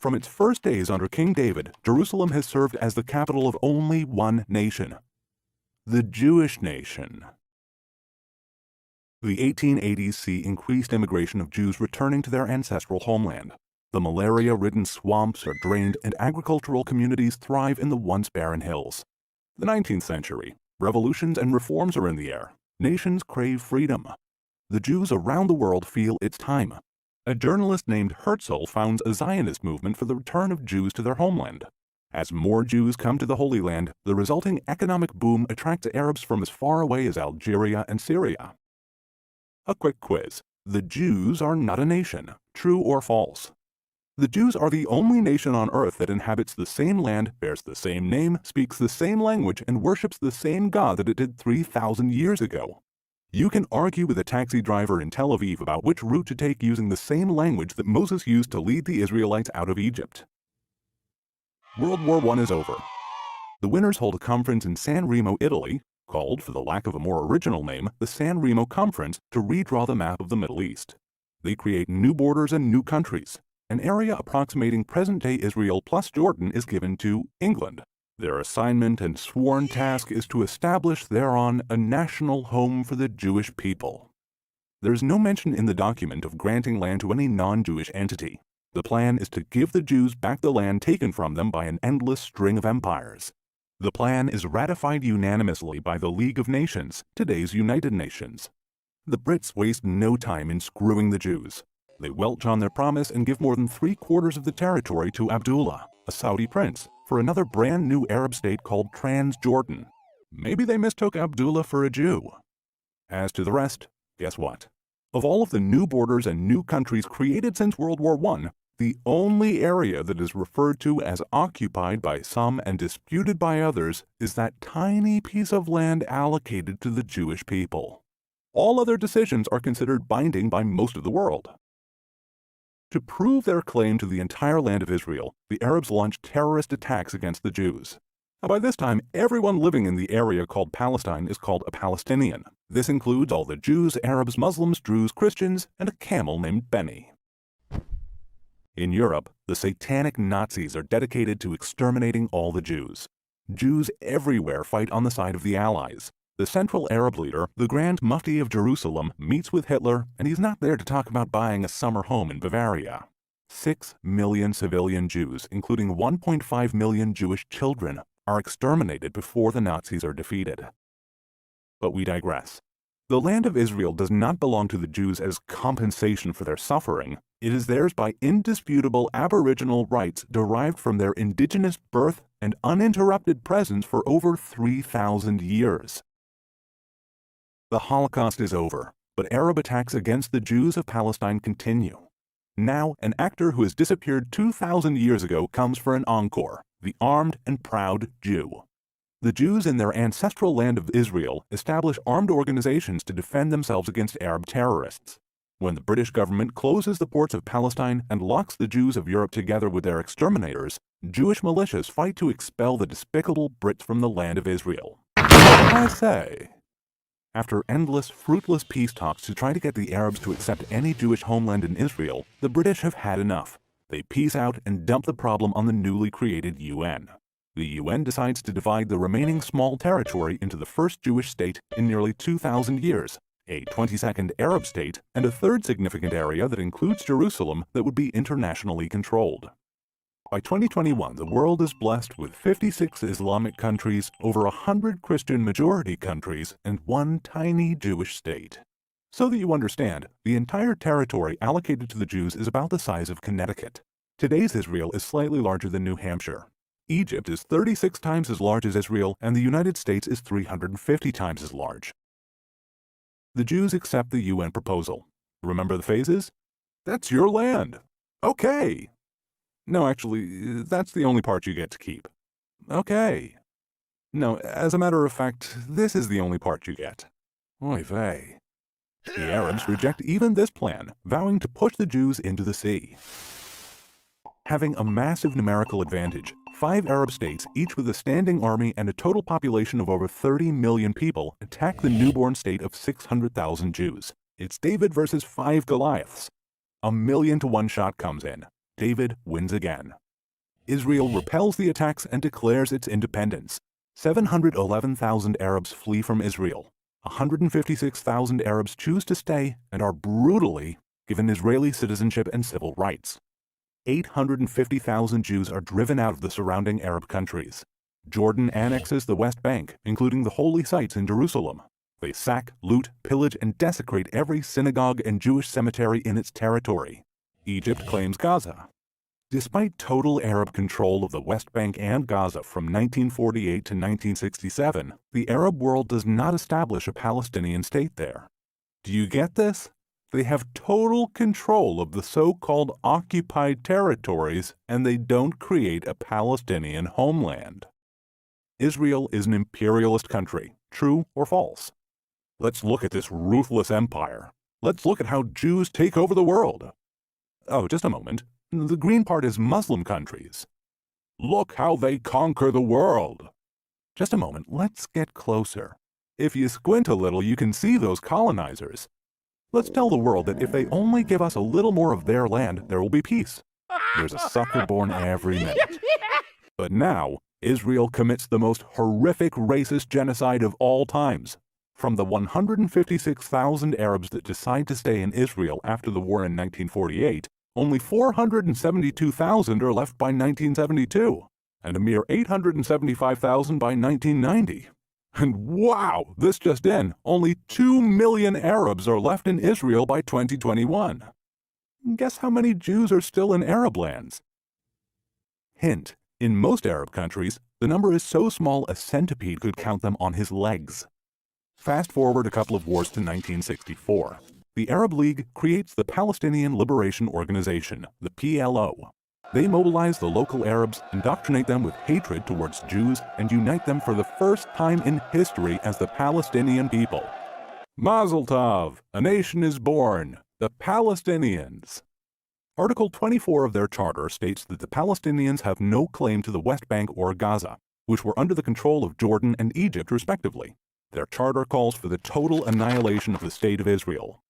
From its first days under King David, Jerusalem has served as the capital of only one nation, the Jewish nation. The 1880s see increased immigration of Jews returning to their ancestral homeland. The malaria-ridden swamps are drained and agricultural communities thrive in the once barren hills. The 19th century. Revolutions and reforms are in the air. Nations crave freedom. The Jews around the world feel it's time. A journalist named Herzl founds a Zionist movement for the return of Jews to their homeland. As more Jews come to the Holy Land, the resulting economic boom attracts Arabs from as far away as Algeria and Syria. A quick quiz. The Jews are not a nation. True or false? The Jews are the only nation on earth that inhabits the same land, bears the same name, speaks the same language, and worships the same God that it did 3,000 years ago. You can argue with a taxi driver in Tel Aviv about which route to take using the same language that Moses used to lead the Israelites out of Egypt. World War I is over. The winners hold a conference in San Remo, Italy, called, for the lack of a more original name, the San Remo Conference, to redraw the map of the Middle East. They create new borders and new countries. An area approximating present-day Israel plus Jordan is given to England. Their assignment and sworn task is to establish thereon a national home for the Jewish people. There is no mention in the document of granting land to any non-Jewish entity. The plan is to give the Jews back the land taken from them by an endless string of empires. The plan is ratified unanimously by the League of Nations, today's United Nations. The Brits waste no time in screwing the Jews. They welch on their promise and give more than 3/4 of the territory to Abdullah, a Saudi prince, for another brand new Arab state called Transjordan. Maybe they mistook Abdullah for a Jew. As to the rest, guess what? Of all of the new borders and new countries created since World War I, the only area that is referred to as occupied by some and disputed by others is that tiny piece of land allocated to the Jewish people. All other decisions are considered binding by most of the world. To prove their claim to the entire land of Israel, the Arabs launched terrorist attacks against the Jews. Now, by this time, everyone living in the area called Palestine is called a Palestinian. This includes all the Jews, Arabs, Muslims, Druze, Christians, and a camel named Benny. In Europe, the satanic Nazis are dedicated to exterminating all the Jews. Jews everywhere fight on the side of the Allies. The Central Arab leader, the Grand Mufti of Jerusalem, meets with Hitler, and he's not there to talk about buying a summer home in Bavaria. 6 million civilian Jews, including 1.5 million Jewish children, are exterminated before the Nazis are defeated. But we digress. The land of Israel does not belong to the Jews as compensation for their suffering. It is theirs by indisputable aboriginal rights derived from their indigenous birth and uninterrupted presence for over 3,000 years. The Holocaust is over, but Arab attacks against the Jews of Palestine continue. Now, an actor who has disappeared 2,000 years ago comes for an encore, the armed and proud Jew. The Jews in their ancestral land of Israel establish armed organizations to defend themselves against Arab terrorists. When the British government closes the ports of Palestine and locks the Jews of Europe together with their exterminators, Jewish militias fight to expel the despicable Brits from the land of Israel. I say. After endless, fruitless peace talks to try to get the Arabs to accept any Jewish homeland in Israel, the British have had enough. They peace out and dump the problem on the newly created UN. The UN decides to divide the remaining small territory into the first Jewish state in nearly 2,000 years, a 22nd Arab state, and a third significant area that includes Jerusalem that would be internationally controlled. By 2021, the world is blessed with 56 Islamic countries, over 100 Christian majority countries, and one tiny Jewish state. So that you understand, the entire territory allocated to the Jews is about the size of Connecticut. Today's Israel is slightly larger than New Hampshire. Egypt is 36 times as large as Israel, and the United States is 350 times as large. The Jews accept the UN proposal. Remember the phases? That's your land. Okay. No, actually, that's the only part you get to keep. Okay. No, as a matter of fact, this is the only part you get. Oy vey. The Arabs reject even this plan, vowing to push the Jews into the sea. Having a massive numerical advantage, 5 Arab states, each with a standing army and a total population of over 30 million people, attack the newborn state of 600,000 Jews. It's David versus 5 Goliaths. 1,000,000 to 1 shot comes in. David wins again. Israel repels the attacks and declares its independence. 711,000 Arabs flee from Israel. 156,000 Arabs choose to stay and are brutally given Israeli citizenship and civil rights. 850,000 Jews are driven out of the surrounding Arab countries. Jordan annexes the West Bank, including the holy sites in Jerusalem. They sack, loot, pillage, and desecrate every synagogue and Jewish cemetery in its territory. Egypt claims Gaza. Despite total Arab control of the West Bank and Gaza from 1948 to 1967, the Arab world does not establish a Palestinian state there. Do you get this? They have total control of the so-called occupied territories, and they don't create a Palestinian homeland. Israel is an imperialist country, true or false? Let's look at this ruthless empire. Let's look at how Jews take over the world. Oh, just a moment. The green part is Muslim countries. Look how they conquer the world. Just a moment, let's get closer. If you squint a little, you can see those colonizers. Let's tell the world that if they only give us a little more of their land, there will be peace. There's a sucker born every minute. But now, Israel commits the most horrific racist genocide of all times. From the 156,000 Arabs that decide to stay in Israel after the war in 1948, only 472,000 are left by 1972, and a mere 875,000 by 1990. And wow, this just in, only 2 million Arabs are left in Israel by 2021. Guess how many Jews are still in Arab lands? Hint, in most Arab countries, the number is so small a centipede could count them on his legs. Fast forward a couple of wars to 1964. The Arab League creates the Palestinian Liberation Organization, the PLO. They mobilize the local Arabs, indoctrinate them with hatred towards Jews, and unite them for the first time in history as the Palestinian people. Mazel tov! A nation is born, the Palestinians. Article 24 of their charter states that the Palestinians have no claim to the West Bank or Gaza, which were under the control of Jordan and Egypt respectively. Their charter calls for the total annihilation of the State of Israel.